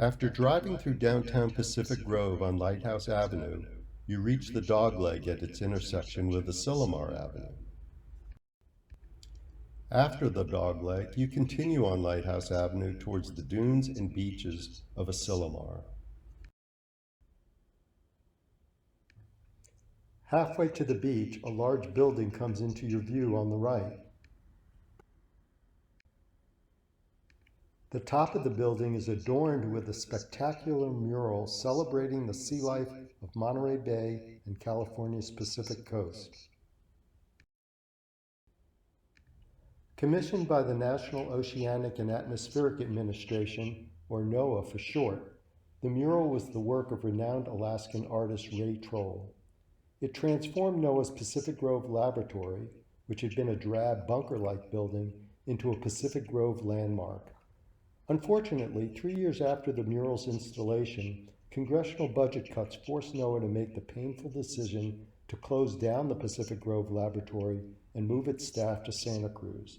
After driving through downtown Pacific Grove on Lighthouse Avenue, you reach the Dogleg at its intersection with Asilomar Avenue. After the Dogleg, you continue on Lighthouse Avenue towards the dunes and beaches of Asilomar. Halfway to the beach, a large building comes into your view on the right. The top of the building is adorned with a spectacular mural celebrating the sea life of Monterey Bay and California's Pacific coast. Commissioned by the National Oceanic and Atmospheric Administration, or NOAA for short, the mural was the work of renowned Alaskan artist Ray Troll. It transformed NOAA's Pacific Grove Laboratory, which had been a drab bunker-like building, into a Pacific Grove landmark. Unfortunately, 3 years after the mural's installation, congressional budget cuts forced NOAA to make the painful decision to close down the Pacific Grove Laboratory and move its staff to Santa Cruz.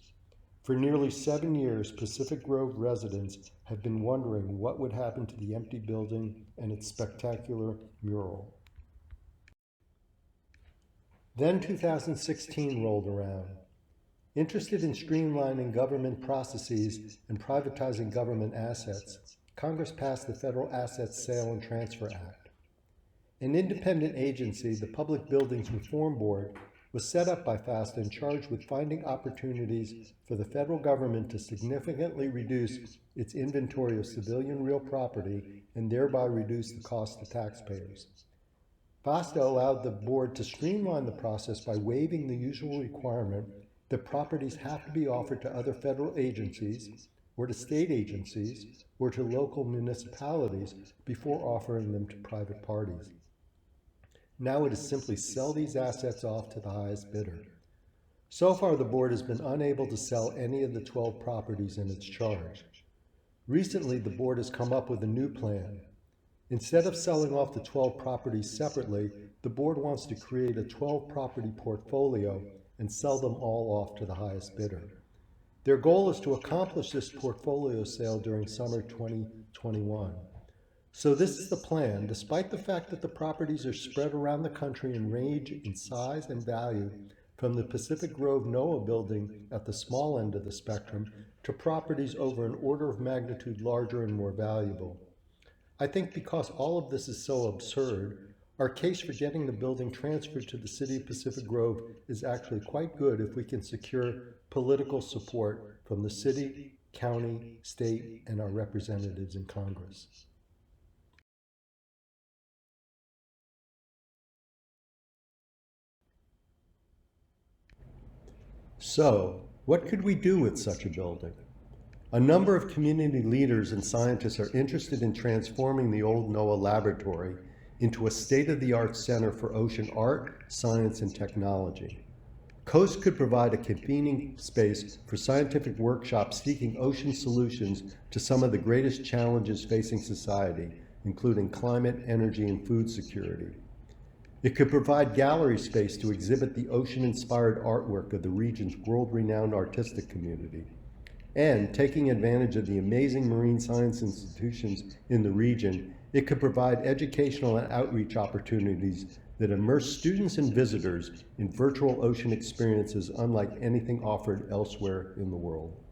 For nearly 7 years, Pacific Grove residents have been wondering what would happen to the empty building and its spectacular mural. Then 2016 rolled around. Interested in streamlining government processes and privatizing government assets, Congress passed the Federal Assets Sale and Transfer Act. An independent agency, the Public Buildings Reform Board, was set up by FASTA and charged with finding opportunities for the federal government to significantly reduce its inventory of civilian real property and thereby reduce the cost to taxpayers. FASTA allowed the board to streamline the process by waiving the usual requirement that properties have to be offered to other federal agencies, or to state agencies, or to local municipalities before offering them to private parties. Now it is simply sell these assets off to the highest bidder. So far, the board has been unable to sell any of the 12 properties in its charge. Recently, the board has come up with a new plan. Instead of selling off the 12 properties separately, the board wants to create a 12-property portfolio and sell them all off to the highest bidder. Their goal is to accomplish this portfolio sale during summer 2021. So this is the plan, despite the fact that the properties are spread around the country and range in size and value from the Pacific Grove NOAA building at the small end of the spectrum to properties over an order of magnitude larger and more valuable. I think because all of this is so absurd, our case for getting the building transferred to the city of Pacific Grove is actually quite good if we can secure political support from the city, county, state, and our representatives in Congress. So, what could we do with such a building? A number of community leaders and scientists are interested in transforming the old NOAA laboratory into a state-of-the-art center for ocean art, science, and technology. COAST could provide a convening space for scientific workshops seeking ocean solutions to some of the greatest challenges facing society, including climate, energy, and food security. It could provide gallery space to exhibit the ocean-inspired artwork of the region's world-renowned artistic community. And, taking advantage of the amazing marine science institutions in the region, it could provide educational and outreach opportunities that immerse students and visitors in virtual ocean experiences unlike anything offered elsewhere in the world.